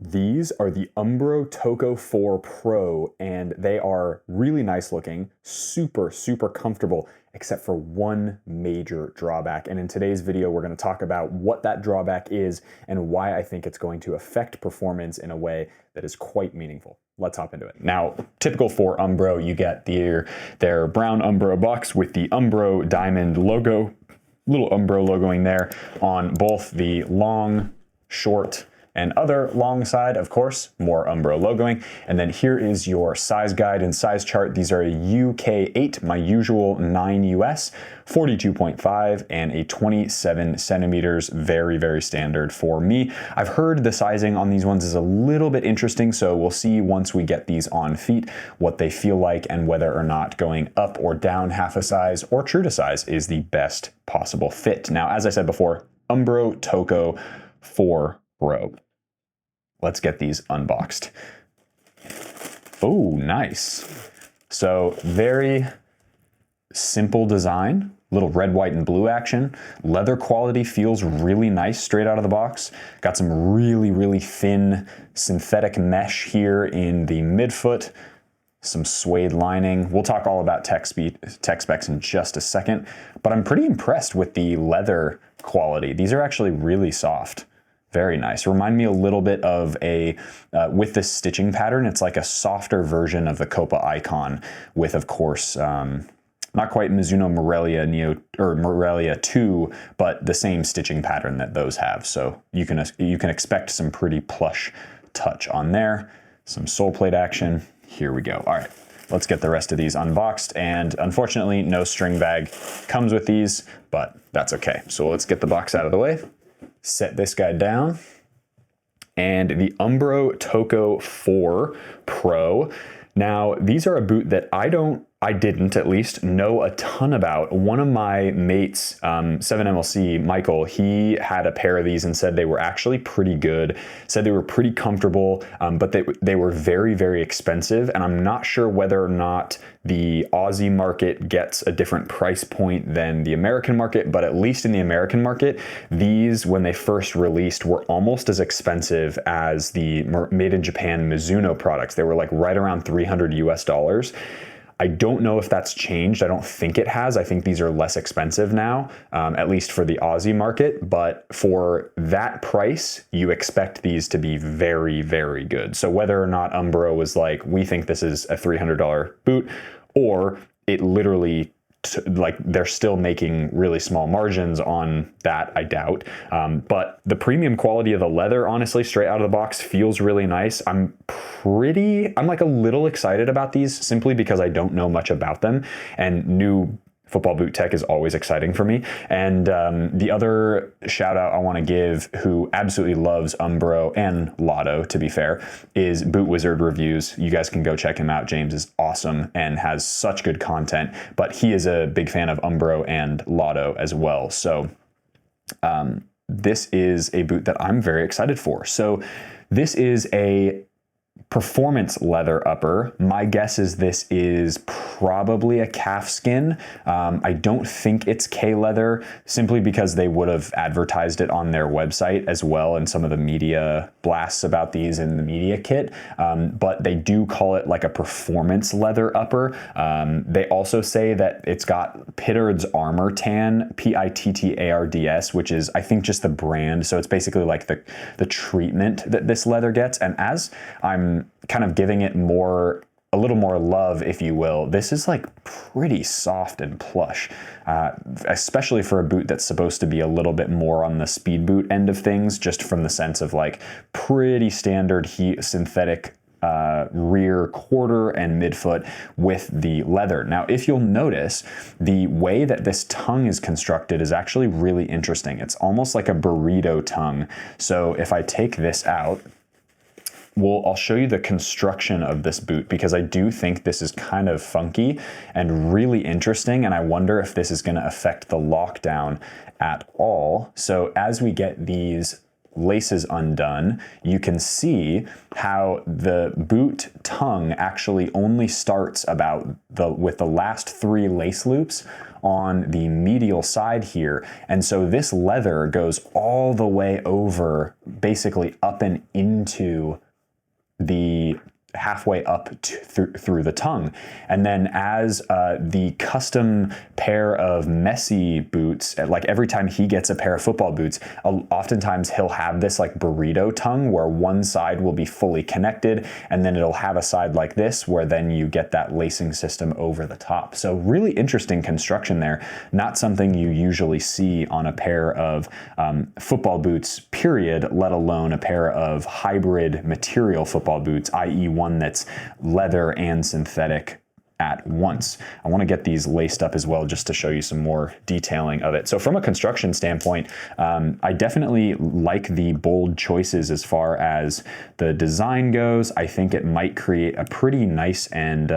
These are the Umbro Tocco 4 Pro, and they are really nice looking, super comfortable, except for one major drawback. And in today's video, we're going to talk about what that drawback is and why I think it's going to affect performance in a way that is quite meaningful. Let's hop into it. Now, typical for Umbro, you get their brown Umbro box with the Umbro diamond logo, little Umbro logoing there on both the long, short, and other long side, of course, more Umbro logoing. And then here is your size guide and size chart. These are a UK 8, my usual 9 US, 42.5, and a 27 centimeters, very standard for me. I've heard the sizing on these ones is a little bit interesting, so we'll see once we get these on feet what they feel like and whether or not going up or down half a size or true to size is the best possible fit. Now, as I said before, Umbro Tocco 4 Pro. Let's get these unboxed. Oh, nice. So very simple design, little red, white, and blue action. Leather quality feels really nice straight out of the box. Got some really thin synthetic mesh here in the midfoot. Some suede lining. We'll talk all about tech specs in just a second, but I'm pretty impressed with the leather quality. These are actually really soft. Very nice. Remind me a little bit of with this stitching pattern, it's like a softer version of the Copa Icon with, of course, not quite Mizuno Morelia 2, but the same stitching pattern that those have. So you can expect some pretty plush touch on there. Some sole plate action. Here we go. All right, let's get the rest of these unboxed. And unfortunately, no string bag comes with these, but that's okay. So let's get the box out of the way. Set this guy down, and the Umbro Tocco 4 Pro. Now, these are a boot that I didn't at least know a ton about. One of my mates, 7MLC, Michael, he had a pair of these and said they were actually pretty good, said they were pretty comfortable, but they were very expensive, and I'm not sure whether or not the Aussie market gets a different price point than the American market, but at least in the American market, these, when they first released, were almost as expensive as the made in Japan Mizuno products. They were like right around $300 US. I don't know if that's changed. I don't think it has. I think these are less expensive now, at least for the Aussie market. But for that price, you expect these to be very good. So whether or not Umbro was like, we think this is a $300 boot, or it literally like they're still making really small margins on that, I doubt. But the premium quality of the leather, honestly, straight out of the box feels really nice. I'm like a little excited about these simply because I don't know much about them, and new football boot tech is always exciting for me. And the other shout out I want to give, who absolutely loves Umbro and Lotto, to be fair, is Boot Wizard Reviews. You guys can go check him out. James is awesome and has such good content, but he is a big fan of Umbro and Lotto as well. So this is a boot that I'm very excited for. So this is a performance leather upper. My guess is this is probably a calf skin. I don't think it's K leather, simply because they would have advertised it on their website as well, and some of the media blasts about these in the media kit. But they do call it like a performance leather upper. They also say that it's got Pittard's Armor Tan, Pittards, which is, I think, just the brand. So it's basically like the treatment that this leather gets. And as I'm kind of giving it a little more love, if you will, this is like pretty soft and plush, especially for a boot that's supposed to be a little bit more on the speed boot end of things, just from the sense of like pretty standard synthetic rear quarter and midfoot with the leather. Now, if you'll notice, the way that this tongue is constructed is actually really interesting. It's almost like a burrito tongue. So if I take this out, I'll show you the construction of this boot, because I do think this is kind of funky and really interesting, and I wonder if this is going to affect the lockdown at all. So as we get these laces undone, you can see how the boot tongue actually only starts with the last 3 lace loops on the medial side here. And so this leather goes all the way over, basically up and into the halfway up through the tongue. And then as the custom pair of Messi boots, like every time he gets a pair of football boots, oftentimes he'll have this like burrito tongue where one side will be fully connected, and then it'll have a side like this where then you get that lacing system over the top. So really interesting construction there. Not something you usually see on a pair of football boots, period, let alone a pair of hybrid material football boots, i.e. one that's leather and synthetic at once. I want to get these laced up as well just to show you some more detailing of it. So from a construction standpoint, I definitely like the bold choices as far as the design goes. I think it might create a pretty nice and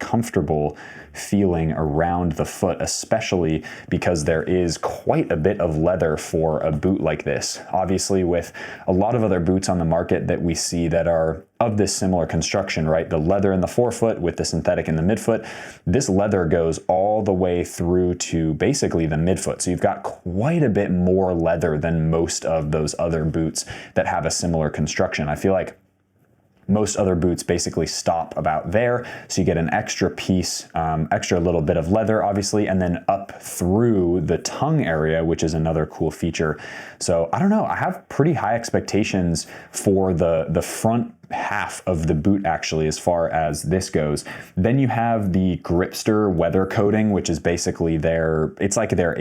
comfortable feeling around the foot, especially because there is quite a bit of leather for a boot like this. Obviously, with a lot of other boots on the market that we see that are of this similar construction, right? The leather in the forefoot with the synthetic in the midfoot, this leather goes all the way through to basically the midfoot. So you've got quite a bit more leather than most of those other boots that have a similar construction. I feel like most other boots basically stop about there. So you get an extra piece, extra little bit of leather, obviously, and then up through the tongue area, which is another cool feature. So I don't know, I have pretty high expectations for the front half of the boot actually as far as this goes. Then you have the Gripster weather coating, which is basically it's like their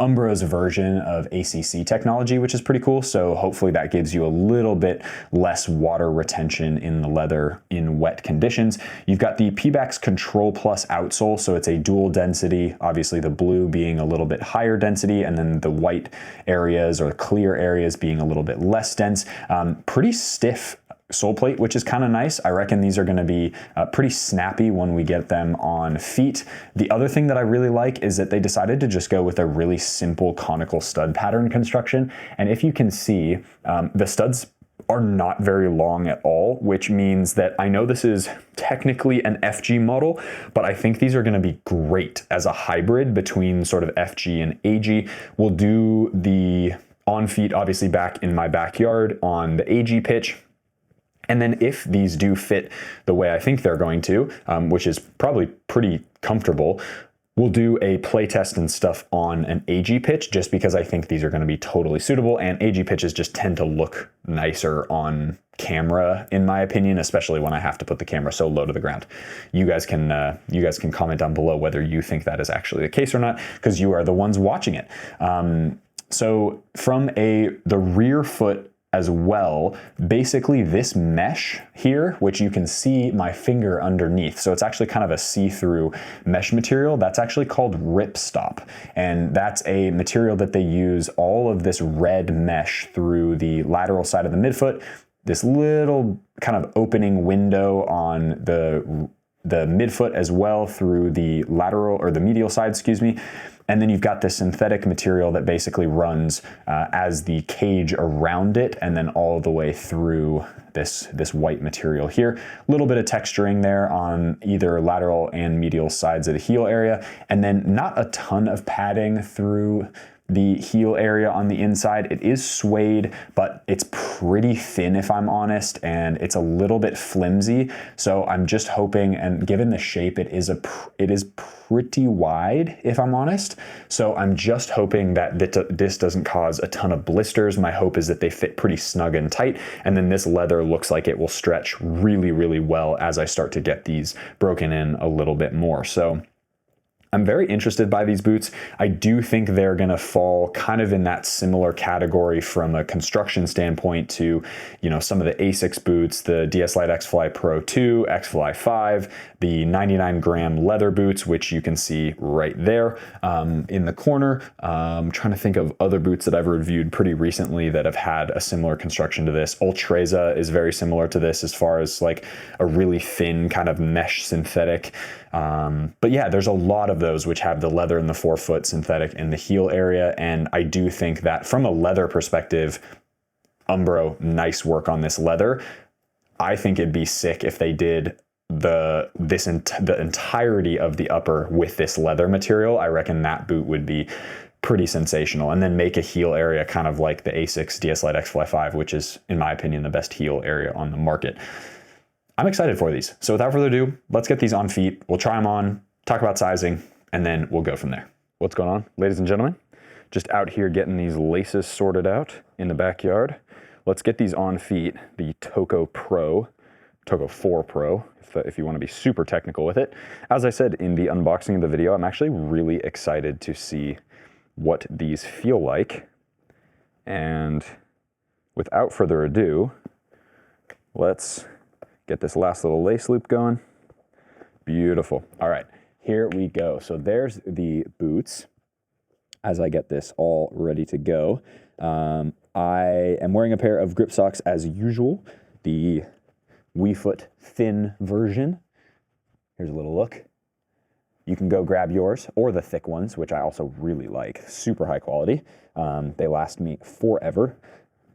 Umbro's version of ACC technology, which is pretty cool. So hopefully that gives you a little bit less water retention in the leather in wet conditions. You've got the Pebax Control Plus outsole, so it's a dual density, obviously the blue being a little bit higher density and then the white areas or clear areas being a little bit less dense. Pretty stiff sole plate, which is kind of nice. I reckon these are going to be pretty snappy when we get them on feet. The other thing that I really like is that they decided to just go with a really simple conical stud pattern construction. And if you can see, the studs are not very long at all, which means that I know this is technically an FG model, but I think these are going to be great as a hybrid between sort of FG and AG. We'll do the on feet, obviously, back in my backyard on the AG pitch. And then if these do fit the way I think they're going to, which is probably pretty comfortable, we'll do a play test and stuff on an AG pitch just because I think these are going to be totally suitable, and AG pitches just tend to look nicer on camera, in my opinion, especially when I have to put the camera so low to the ground. You guys can comment down below whether you think that is actually the case or not, because you are the ones watching it. So from the rear foot as well, basically this mesh here, which you can see my finger underneath. So it's actually kind of a see-through mesh material. That's actually called ripstop. And that's a material that they use all of this red mesh through the lateral side of the midfoot, this little kind of opening window on the midfoot as well through the lateral or the medial side, excuse me. And then you've got this synthetic material that basically runs as the cage around it and then all the way through this white material here. A little bit of texturing there on either lateral and medial sides of the heel area, and then not a ton of padding through the heel area on the inside. It is suede, but it's pretty thin if I'm honest, and it's a little bit flimsy. So I'm just hoping, and given the shape, it is pretty wide if I'm honest. So I'm just hoping that this doesn't cause a ton of blisters. My hope is that they fit pretty snug and tight, and then this leather looks like it will stretch really, really well as I start to get these broken in a little bit more. So I'm very interested by these boots. I do think they're gonna fall kind of in that similar category from a construction standpoint to, you know, some of the ASICS boots, the DS Lite X-Fly Pro 2, X-Fly 5, the 99-gram leather boots, which you can see right there in the corner. I'm trying to think of other boots that I've reviewed pretty recently that have had a similar construction to this. Ultreza is very similar to this as far as like a really thin kind of mesh synthetic. But yeah, there's a lot of those which have the leather in the forefoot, synthetic in the heel area, and I do think that from a leather perspective, Umbro, nice work on this leather. I think it'd be sick if they did the entirety of the upper with this leather material, I reckon that boot would be pretty sensational. And then make a heel area kind of like the Asics DS Lite X Fly 5, which is, in my opinion, the best heel area on the market. I'm excited for these. So without further ado, let's get these on feet. We'll try them on, talk about sizing, and then we'll go from there. What's going on, ladies and gentlemen? Just out here getting these laces sorted out in the backyard. Let's get these on feet, the Tocco 4 Pro, if you want to be super technical with it. As I said in the unboxing of the video, I'm actually really excited to see what these feel like. And without further ado, let's get this last little lace loop going. Beautiful. All right, here we go. So there's the boots. As I get this all ready to go, I am wearing a pair of grip socks as usual, the WeFoot thin version. Here's a little look. You can go grab yours or the thick ones, which I also really like. Super high quality. They last me forever.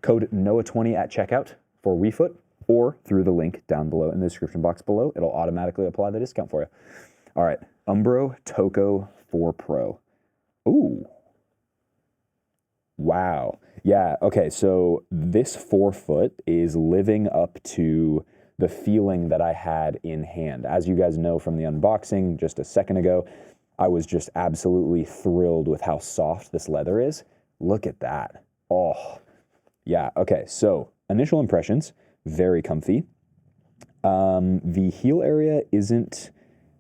Code NOAH20 at checkout for WeFoot, or through the link down below in the description box below. It'll automatically apply the discount for you. All right, Umbro Tocco 4 Pro. Ooh. Wow. Yeah, okay, so this forefoot is living up to the feeling that I had in hand. As you guys know from the unboxing just a second ago, I was just absolutely thrilled with how soft this leather is. Look at that. Oh, yeah, okay, so initial impressions, very comfy. The heel area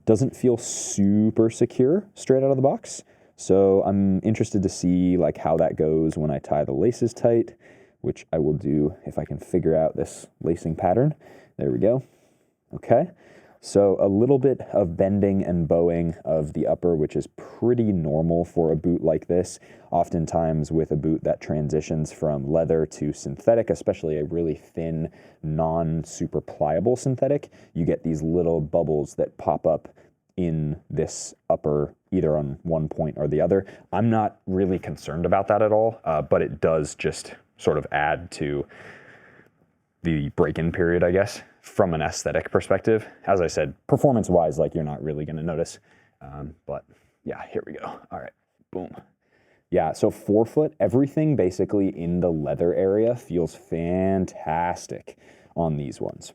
doesn't feel super secure straight out of the box. So I'm interested to see like how that goes when I tie the laces tight, which I will do if I can figure out this lacing pattern. There we go. Okay. So a little bit of bending and bowing of the upper, which is pretty normal for a boot like this. Oftentimes with a boot that transitions from leather to synthetic, especially a really thin, non-super pliable synthetic, you get these little bubbles that pop up in this upper, either on one point or the other. I'm not really concerned about that at all, but it does just sort of add to the break-in period, I guess, from an aesthetic perspective. As I said, performance-wise, like, you're not really gonna notice, but yeah, here we go. All right, boom. Yeah, so forefoot, everything basically in the leather area feels fantastic on these ones.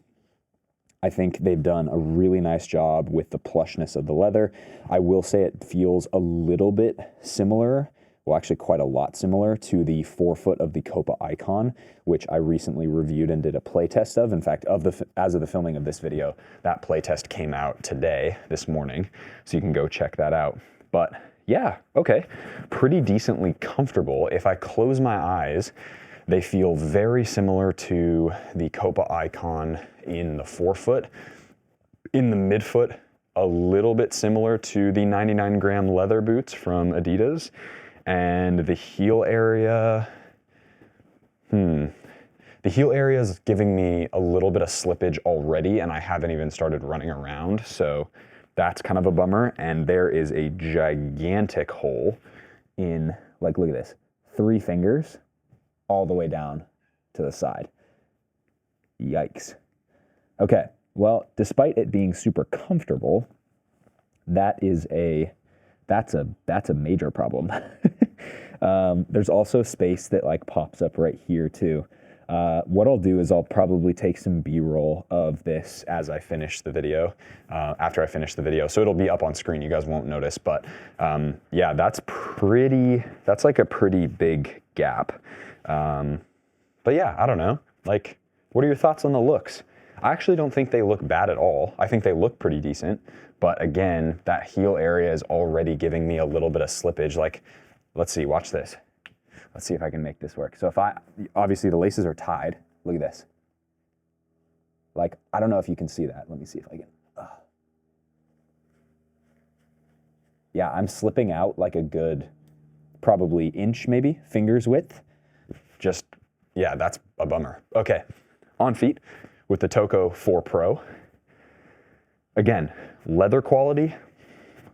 I think they've done a really nice job with the plushness of the leather. I will say it feels a little bit similar, well, actually quite a lot similar to the forefoot of the Copa Icon, which I recently reviewed and did a playtest of. In fact, as of the filming of this video, that playtest came out today, this morning, so you can go check that out. But yeah, okay, pretty decently comfortable. If I close my eyes, they feel very similar to the Copa Icon in the forefoot. In the midfoot, a little bit similar to the 99-gram leather boots from Adidas. And the heel area, the heel area is giving me a little bit of slippage already, and I haven't even started running around, so that's kind of a bummer. And there is a gigantic hole in, like, look at this, 3 fingers all the way down to the side. Yikes. Okay, well, despite it being super comfortable, that's a major problem. There's also space that like pops up right here too. What I'll do is I'll probably take some B-roll of this as I finish the video, after I finish the video. So it'll be up on screen, you guys won't notice, but yeah, that's like a pretty big gap. But yeah, I don't know, like, what are your thoughts on the looks? I actually don't think they look bad at all. I think they look pretty decent, but again, that heel area is already giving me a little bit of slippage. Like, let's see, watch this. Let's see if I can make this work. So obviously the laces are tied. Look at this. Like, I don't know if you can see that. Let me see if I can. Yeah, I'm slipping out like a good, probably inch maybe, fingers width. Just, yeah, that's a bummer. Okay, on feet with the Tocco 4 Pro. Again, leather quality,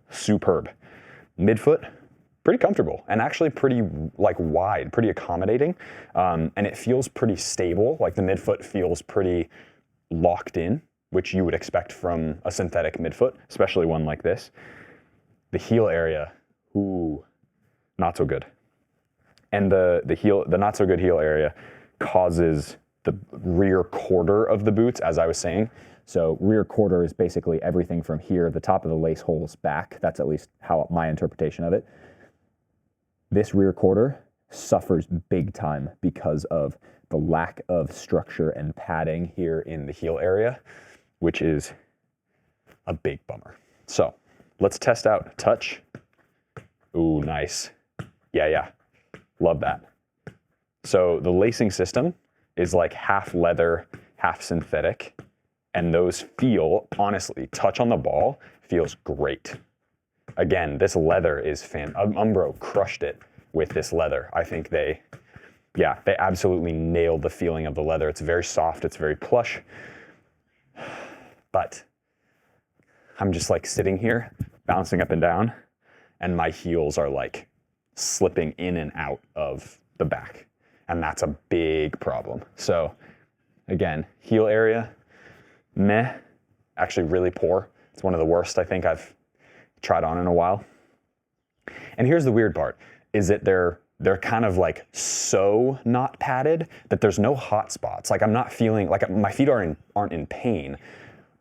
superb. Midfoot, pretty comfortable and actually pretty like wide, pretty accommodating. And it feels pretty stable. Like the midfoot feels pretty locked in. which you would expect from a synthetic midfoot, especially one like this. The heel area, ooh, not so good. And the not so good heel area causes the rear quarter of the boots, as I was saying. So rear quarter is basically everything from here, the top of the lace holes back. That's at least how my interpretation of it. This rear quarter suffers big time because of the lack of structure and padding here in the heel area, which is a big bummer. So let's test out touch. Ooh, nice. Yeah, love that. So the lacing system is like half leather, half synthetic, and those feel, honestly, touch on the ball feels great. Again, this leather is Umbro crushed it with this leather. I think they absolutely nailed the feeling of the leather. It's very soft, it's very plush, but I'm just like sitting here, bouncing up and down, and my heels are like slipping in and out of the back. And that's a big problem. So again, heel area, meh, actually really poor. It's one of the worst I think I've tried on in a while. And here's the weird part, is that they're kind of like so not padded that there's no hot spots. Like I'm not feeling, like my feet aren't in pain,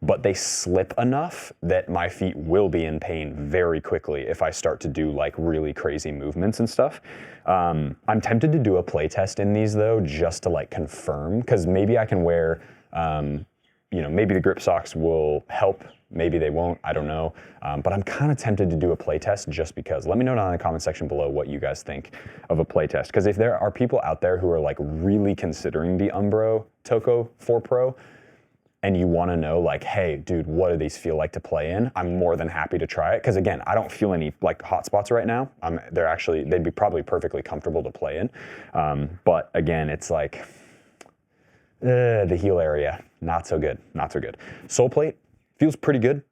but they slip enough that my feet will be in pain very quickly if I start to do like really crazy movements and stuff. I'm tempted to do a play test in these though, just to like confirm, because maybe I can wear, maybe the grip socks will help, maybe they won't, I don't know. But I'm kind of tempted to do a play test just because. Let me know down in the comment section below what you guys think of a play test. Because if there are people out there who are like really considering the Umbro Tocco 4 Pro, and you want to know like, hey, dude, what do these feel like to play in? I'm more than happy to try it. Because again, I don't feel any like hot spots right now. They'd be probably perfectly comfortable to play in. But again, it's like, the heel area, not so good, not so good. Sole plate, feels pretty good,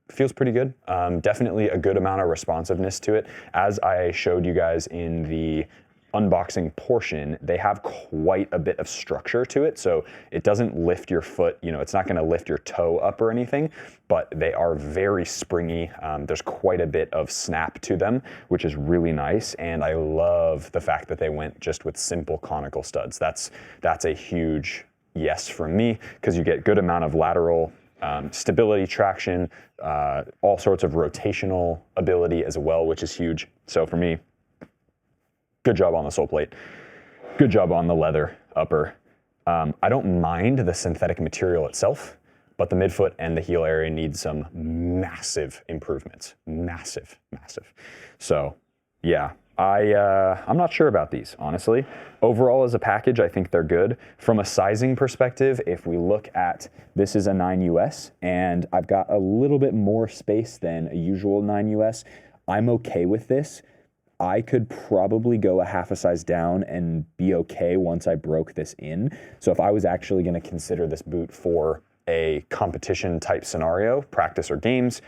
definitely a good amount of responsiveness to it. As I showed you guys in the unboxing portion, they have quite a bit of structure to it, so it doesn't lift your foot, it's not going to lift your toe up or anything, but they are very springy. There's quite a bit of snap to them, which is really nice, and I love the fact that they went just with simple conical studs. That's a huge yes from me, because you get good amount of lateral stability, traction, all sorts of rotational ability as well, which is huge. So for me, good job on the sole plate. Good job on the leather upper. I don't mind the synthetic material itself, but the midfoot and the heel area need some massive improvements. Massive. So yeah, I'm not sure about these, honestly. Overall as a package, I think they're good. From a sizing perspective, if we look at, this is a 9 US, and I've got a little bit more space than a usual 9 US. I'm okay with this. I could probably go a half a size down and be okay once I broke this in. So if I was actually going to consider this boot for a competition type scenario, practice or games,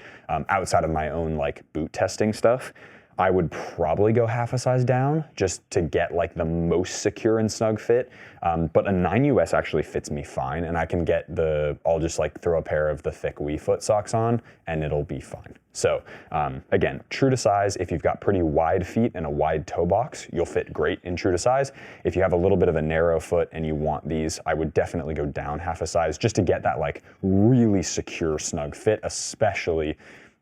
outside of my own like boot testing stuff, I would probably go half a size down just to get like the most secure and snug fit. But a 9 US actually fits me fine, and I can get I'll just like throw a pair of the thick Wii foot socks on and it'll be fine. So again, true to size, if you've got pretty wide feet and a wide toe box, you'll fit great in true to size. If you have a little bit of a narrow foot and you want these, I would definitely go down half a size just to get that like really secure, snug fit, especially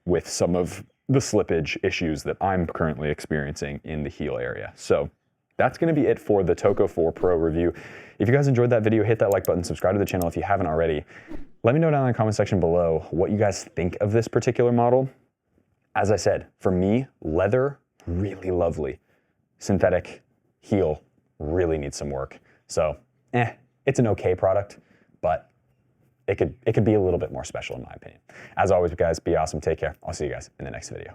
with some of the slippage issues that I'm currently experiencing in the heel area. So that's going to be it for the Tocco 4 Pro review. If you guys enjoyed that video, hit that like button, subscribe to the channel if you haven't already. Let me know down in the comment section below what you guys think of this particular model. As I said, for me, leather, really lovely. Synthetic, heel, really needs some work. So, it's an okay product, but it could be a little bit more special in my opinion. As always, guys, be awesome, take care. I'll see you guys in the next video.